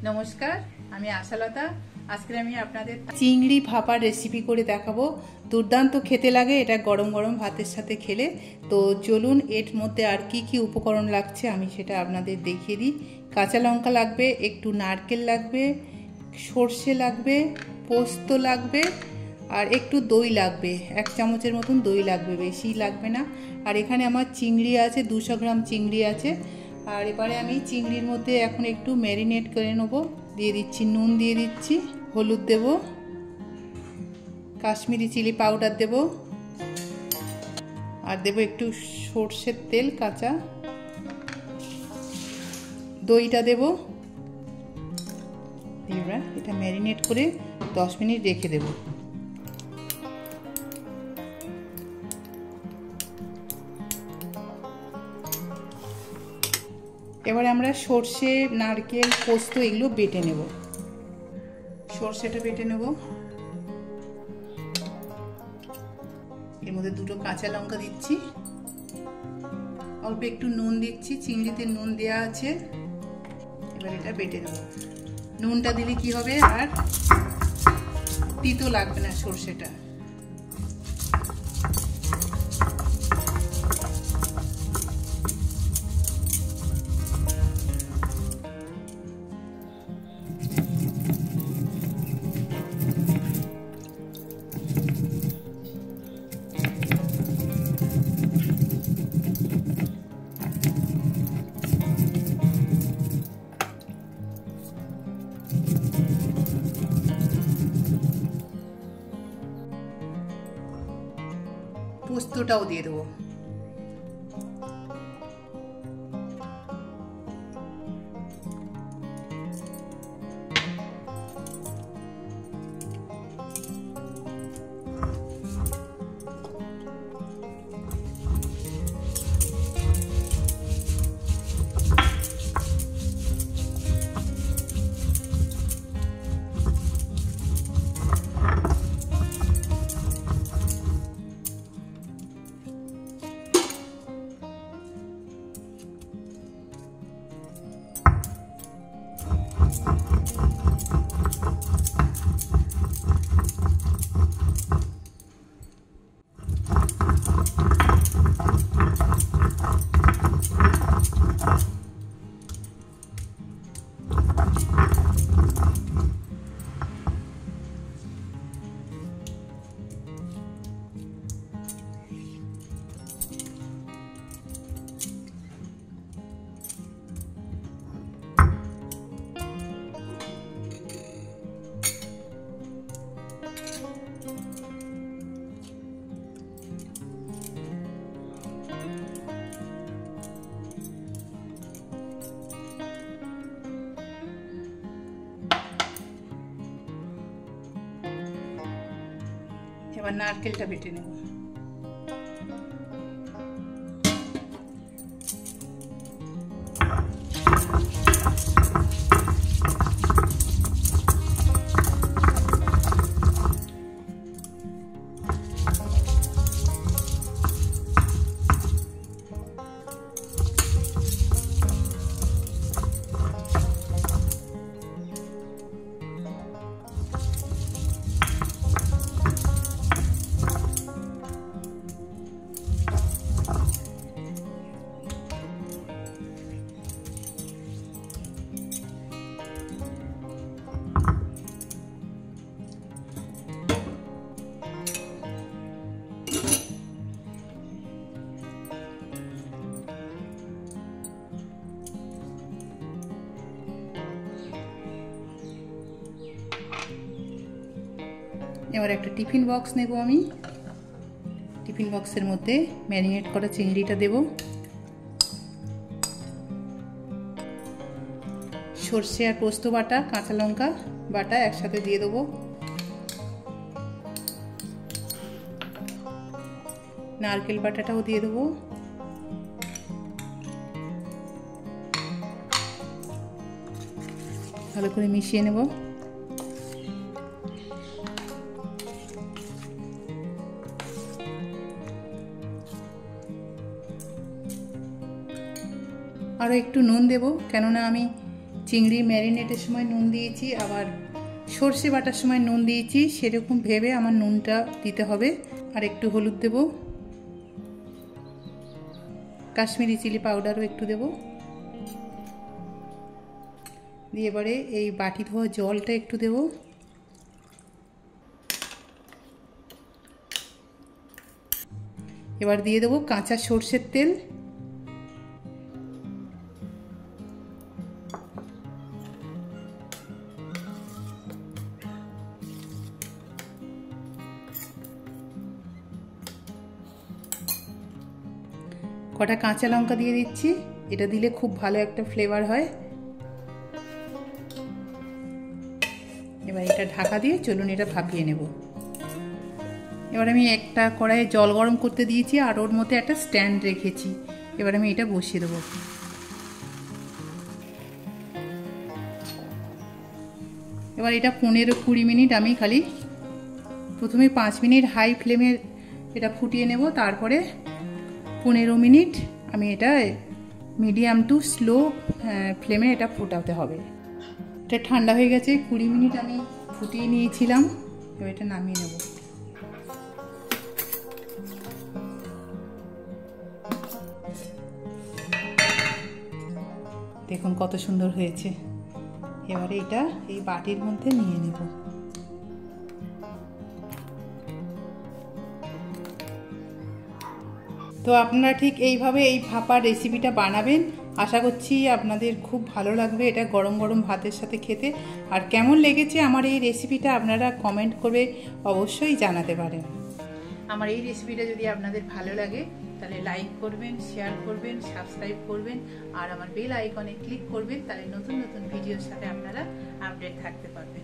নমস্কার, আমি আশালতা। আজকে আমি আপনাদের চিংড়ি ভাপার রেসিপি করে দেখাবো। দুর্দান্ত খেতে লাগে এটা গরম গরম ভাতের সাথে খেলে। তো চলুন এর মধ্যে আর কি কি উপকরণ লাগছে আমি সেটা আপনাদের দেখিয়ে দিই। কাঁচা লঙ্কা লাগবে, একটু নারকেল লাগবে, সর্ষে লাগবে, পোস্ত লাগবে, আর একটু দই লাগবে। 1 চামচের মতন দই লাগবে, বেশি লাগবে না। আর এখানে আমার চিংড়ি আছে, 200 গ্রাম চিংড়ি আছে। আর এবারে আমি চিংড়ির মধ্যে এখন একটু ম্যারিনেট করে নেবো। দিয়ে দিচ্ছি নুন, দিয়ে দিচ্ছি হলুদ, দেব কাশ্মীরি চিলি পাউডার, দেব আর দেব একটু সর্ষের তেল কাঁচা, দইটা দেব। এবার এটা ম্যারিনেট করে 10 মিনিট রেখে দেব। এবারে আমরা সর্ষে, নারকেল, পোস্ত এগুলো বেটে নেব। সর্ষেটা বেটে নেব, এর মধ্যে 2টো কাঁচা লঙ্কা দিচ্ছি, অল্প একটু নুন দিচ্ছি, চিংড়িতে নুন দেওয়া আছে। এবার এটা বেটে নেব। নুনটা দিলে কি হবে, আর তিতো লাগবে না সর্ষেটা। পোস্তটাও দিয়ে দেবো। এবার নারকেলটা বেটে নেব। এবার একটা টিফিন বক্স নেব আমি। টিফিন বক্সের মধ্যে ম্যারিনেট করা চিংড়িটা দেব, সর্ষে আর পোস্ত বাটা, কাঁচা লঙ্কা বাটা একসাথে দিয়ে দেবো, নারকেল বাটাটাও দিয়ে দেবো, ভালো করে মিশিয়ে নেব। আরও একটু নুন দেব, কেননা আমি চিংড়ি ম্যারিনেটের সময় নুন দিয়েছি, আবার সর্ষে বাটার সময় নুন দিয়েছি, সেরকম ভেবে আমার নুনটা দিতে হবে। আর একটু হলুদ দেব, কাশ্মীরি চিলি পাউডারও একটু দেব, দিয়ে এবারে এই বাটি ধোয়া জলটা একটু দেব। এবার দিয়ে দেবো কাঁচা সর্ষের তেল, কটা কাঁচা লঙ্কা দিয়ে দিচ্ছি, এটা দিলে খুব ভালো একটা ফ্লেভার হয়। এবার এটা ঢাকা দিয়ে চলুন এটা ভাপিয়ে নেব। এবার আমি একটা কড়াইয়ে জল গরম করতে দিয়েছি আর ওর মধ্যে একটা স্ট্যান্ড রেখেছি। এবার আমি এটা বসিয়ে দেবো। এবার এটা 15-20 মিনিট আমি খালি প্রথমে 5 মিনিট হাই ফ্লেমে এটা ফুটিয়ে নেব, তারপরে 15 মিনিট আমি এটা মিডিয়াম টু স্লো ফ্লেমে এটা ফুটাতে হবে। এটা ঠান্ডা হয়ে গেছে, 20 মিনিট আমি ফুটিয়ে নিয়েছিলাম। এবার এটা নামিয়ে নেব। দেখুন কত সুন্দর হয়েছে। এবারে এটা এই বাটির মধ্যে নিয়ে নেব। তো আপনারা ঠিক এইভাবে এই ভাপার রেসিপিটা বানাবেন, আশা করছি আপনাদের খুব ভালো লাগবে এটা গরম গরম ভাতের সাথে খেতে। আর কেমন লেগেছে আমার এই রেসিপিটা আপনারা কমেন্ট করে অবশ্যই জানাতে পারেন। আমার এই রেসিপিটা যদি আপনাদের ভালো লাগে তাহলে লাইক করবেন, শেয়ার করবেন, সাবস্ক্রাইব করবেন আর আমার বেল আইকনে ক্লিক করবেন, তাহলে নতুন নতুন ভিডিওর সাথে আপনারা আপডেট থাকতে পারবেন।